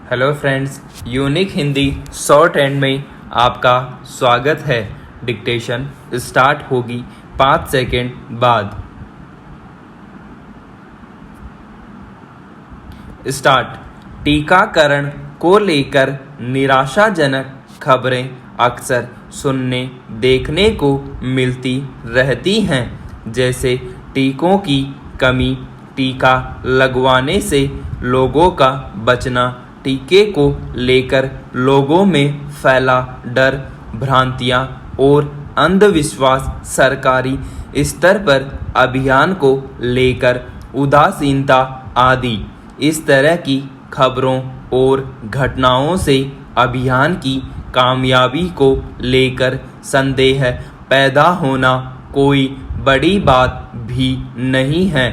Hello friends, unique Hindi short and में आपका स्वागत है। डिक्टेशन स्टार्ट होगी 5 सेकेंड बाद। स्टार्ट। टीकाकरण को लेकर निराशाजनक खबरें अक्सर सुनने देखने को मिलती रहती हैं, जैसे टीकों की कमी, टीका लगवाने से लोगों का बचना, टीके को लेकर लोगों में फैला डर, भ्रांतियां और अंधविश्वास, सरकारी स्तर पर अभियान को लेकर उदासीनता आदि। इस तरह की खबरों और घटनाओं से अभियान की कामयाबी को लेकर संदेह पैदा होना कोई बड़ी बात भी नहीं है।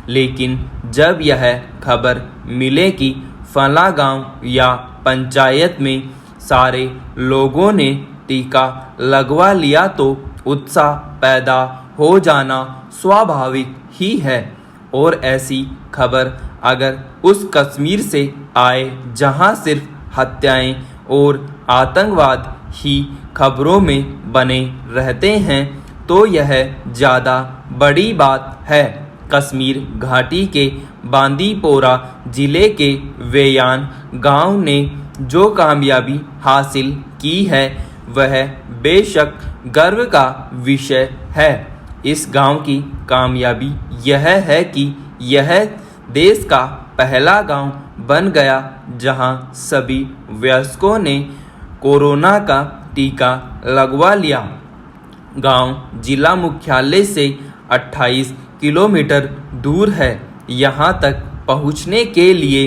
लेकिन जब यह खबर मिले कि फला गांव या पंचायत में सारे लोगों ने टीका लगवा लिया तो उत्साह पैदा हो जाना स्वाभाविक ही है। और ऐसी खबर अगर उस कश्मीर से आए जहां सिर्फ हत्याएं और आतंकवाद ही खबरों में बने रहते हैं, तो यह ज़्यादा बड़ी बात है। कश्मीर घाटी के बांदीपोरा जिले के वेयान गांव ने जो कामयाबी हासिल की है, वह बेशक गर्व का विषय है। इस गांव की कामयाबी यह है कि यह देश का पहला गांव बन गया जहां सभी वयस्कों ने कोरोना का टीका लगवा लिया। गांव जिला मुख्यालय से 28 किलोमीटर दूर है। यहां तक पहुंचने के लिए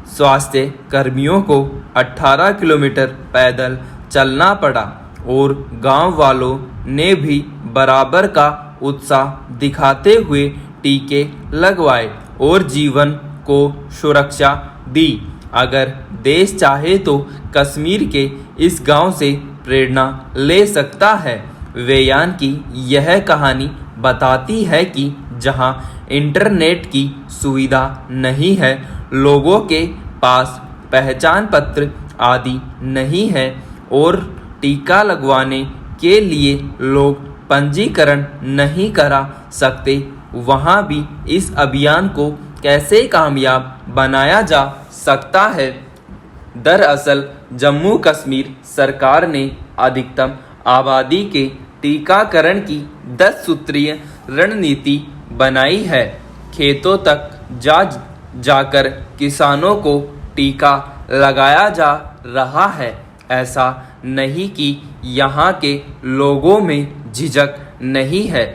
स्वास्थ्य कर्मियों को 18 किलोमीटर पैदल चलना पड़ा और गांव वालों ने भी बराबर का उत्साह दिखाते हुए टीके लगवाए और जीवन को सुरक्षा दी। अगर देश चाहे तो कश्मीर के इस गांव से प्रेरणा ले सकता है। वेयान की यह कहानी बताती है कि जहां इंटरनेट की सुविधा नहीं है, लोगों के पास पहचान पत्र आदि नहीं है और टीका लगवाने के लिए लोग पंजीकरण नहीं करा सकते, वहां भी इस अभियान को कैसे कामयाब बनाया जा सकता है। दरअसल जम्मू कश्मीर सरकार ने अधिकतम आबादी के टीकाकरण की 10 सूत्रीय रणनीति बनाई है। खेतों तक जाकर किसानों को टीका लगाया जा रहा है। ऐसा नहीं कि यहाँ के लोगों में झिझक नहीं है,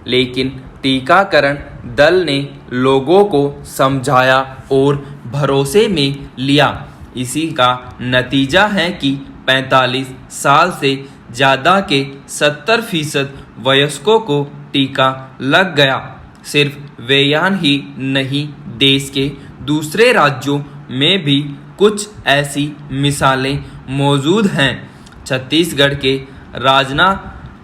लेकिन टीकाकरण दल ने लोगों को समझाया और भरोसे में लिया। इसी का नतीजा है कि 45 साल से ज़्यादा के 70% वयस्कों को टीका लग गया। सिर्फ वेयान ही नहीं, देश के दूसरे राज्यों में भी कुछ ऐसी मिसालें मौजूद हैं। छत्तीसगढ़ के राजनांदगांव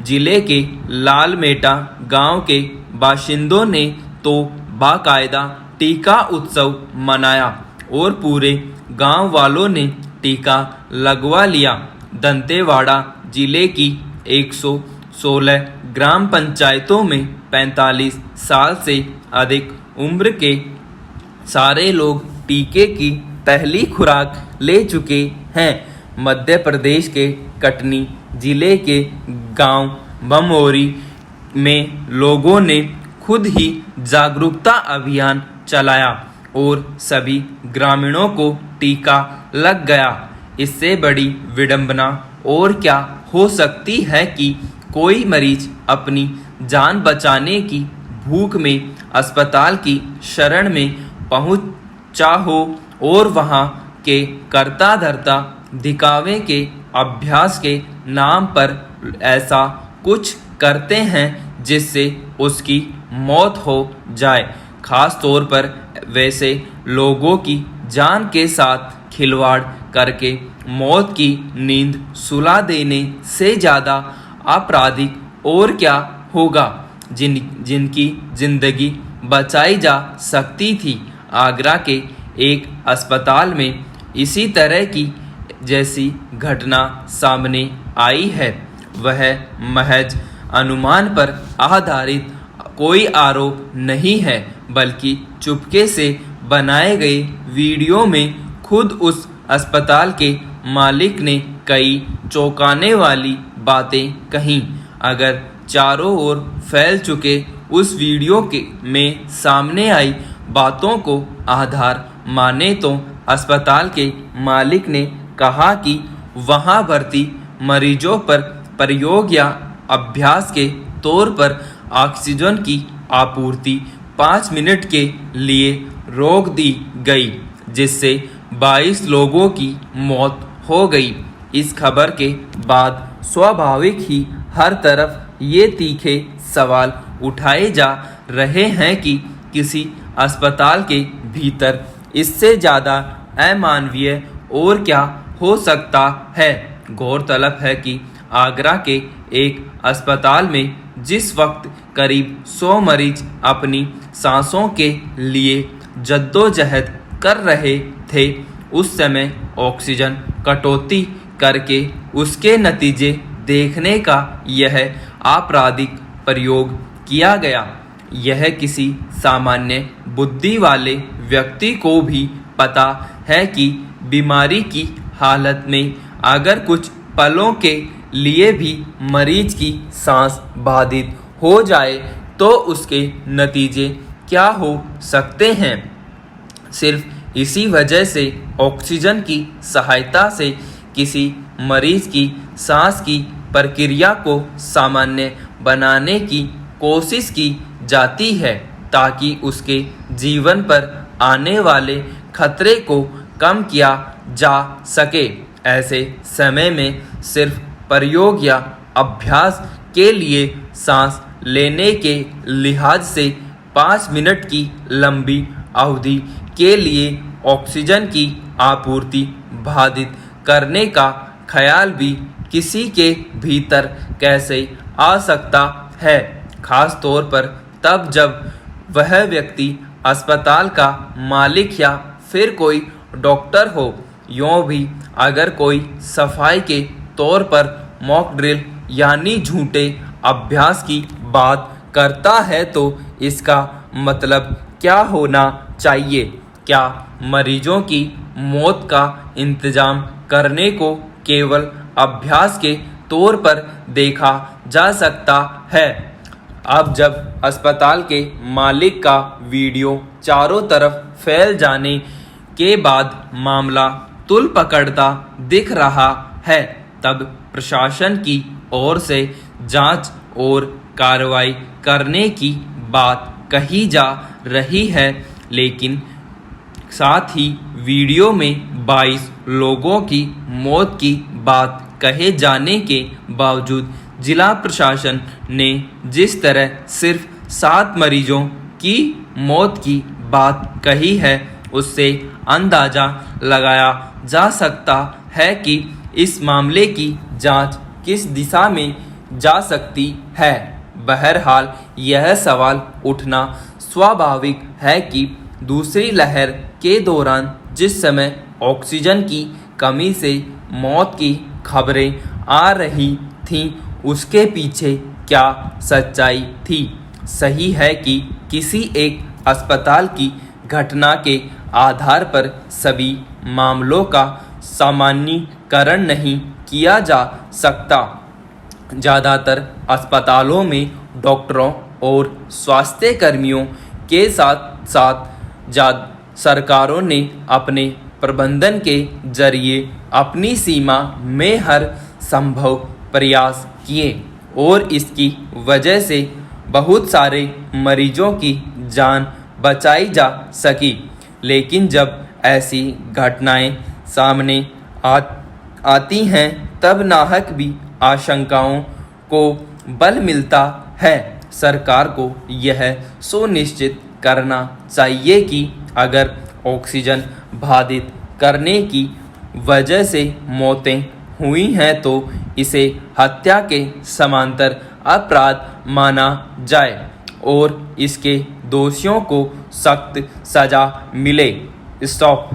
जिले के लालमेटा गांव के बाशिंदों ने तो बाकायदा टीका उत्सव मनाया और पूरे गांव वालों ने टीका लगवा लिया। दंतेवाड़ा जिले की 116 ग्राम पंचायतों में 45 साल से अधिक उम्र के सारे लोग टीके की पहली खुराक ले चुके हैं। मध्य प्रदेश के कटनी जिले के गांव बमोरी में लोगों ने खुद ही जागरूकता अभियान चलाया और सभी ग्रामीणों को टीका लग गया। इससे बड़ी विडंबना और क्या हो सकती है कि कोई मरीज अपनी जान बचाने की भूख में अस्पताल की शरण में पहुंचा हो और वहां के करता धरता दिखावे के अभ्यास के नाम पर ऐसा कुछ करते हैं जिससे उसकी मौत हो जाए। खास तौर पर वैसे लोगों की जान के साथ खिलवाड़ करके मौत की नींद सुला देने से ज़्यादा आपराधिक और क्या होगा, जिनकी जिंदगी बचाई जा सकती थी। आगरा के एक अस्पताल में इसी तरह की जैसी घटना सामने आई है। वह महज अनुमान पर आधारित कोई आरोप नहीं है, बल्कि चुपके से बनाए गए वीडियो में खुद उस अस्पताल के मालिक ने कई चौंकाने वाली बातें कहीं। अगर चारों ओर फैल चुके उस वीडियो में सामने आई बातों को आधार माने तो अस्पताल के मालिक ने कहा कि वहां भर्ती मरीजों पर प्रयोग या अभ्यास के तौर पर ऑक्सीजन की आपूर्ति 5 मिनट के लिए रोक दी गई, जिससे 22 लोगों की मौत हो गई। इस खबर के बाद स्वाभाविक ही हर तरफ ये तीखे सवाल उठाए जा रहे हैं कि किसी अस्पताल के भीतर इससे ज़्यादा अमानवीय और क्या हो सकता है। गौरतलब है कि आगरा के एक अस्पताल में जिस वक्त करीब 100 मरीज अपनी सांसों के लिए जद्दोजहद कर रहे थे, उस समय ऑक्सीजन कटौती करके उसके नतीजे देखने का यह आपराधिक प्रयोग किया गया। यह किसी सामान्य बुद्धि वाले व्यक्ति को भी पता है कि बीमारी की हालत में अगर कुछ पलों के लिए भी मरीज की सांस बाधित हो जाए तो उसके नतीजे क्या हो सकते हैं। सिर्फ इसी वजह से ऑक्सीजन की सहायता से किसी मरीज की सांस की प्रक्रिया को सामान्य बनाने की कोशिश की जाती है, ताकि उसके जीवन पर आने वाले खतरे को कम किया जा सके। ऐसे समय में सिर्फ प्रयोग या अभ्यास के लिए सांस लेने के लिहाज से 5 मिनट की लंबी अवधि के लिए ऑक्सीजन की आपूर्ति बाधित करने का ख्याल भी किसी के भीतर कैसे आ सकता है, खास तौर पर तब जब वह व्यक्ति अस्पताल का मालिक या फिर कोई डॉक्टर हो। यूँ भी अगर कोई सफाई के तौर पर मॉक ड्रिल यानी झूठे अभ्यास की बात करता है तो इसका मतलब क्या होना चाहिए? क्या मरीजों की मौत का इंतजाम करने को केवल अभ्यास के तौर पर देखा जा सकता है? अब जब अस्पताल के मालिक का वीडियो चारों तरफ फैल जाने के बाद मामला तूल पकड़ता दिख रहा है, तब प्रशासन की ओर से जांच और कार्रवाई करने की बात कही जा रही है। लेकिन साथ ही वीडियो में 22 लोगों की मौत की बात कहे जाने के बावजूद जिला प्रशासन ने जिस तरह सिर्फ 7 मरीजों की मौत की बात कही है, उससे अंदाजा लगाया जा सकता है कि इस मामले की जांच किस दिशा में जा सकती है। बहरहाल यह सवाल उठना स्वाभाविक है कि दूसरी लहर के दौरान जिस समय ऑक्सीजन की कमी से मौत की खबरें आ रही थीं, उसके पीछे क्या सच्चाई थी। सही है कि किसी एक अस्पताल की घटना के आधार पर सभी मामलों का सामान्यीकरण नहीं किया जा सकता। ज़्यादातर अस्पतालों में डॉक्टरों और स्वास्थ्य कर्मियों के साथ साथ सरकारों ने अपने प्रबंधन के जरिए अपनी सीमा में हर संभव प्रयास किए और इसकी वजह से बहुत सारे मरीजों की जान बचाई जा सकी। लेकिन जब ऐसी घटनाएं सामने आती हैं, तब नाहक भी आशंकाओं को बल मिलता है। सरकार को यह सुनिश्चित करना चाहिए कि अगर ऑक्सीजन बाधित करने की वजह से मौतें हुई हैं तो इसे हत्या के समांतर अपराध माना जाए और इसके दोषियों को सख्त सजा मिले। स्टॉप।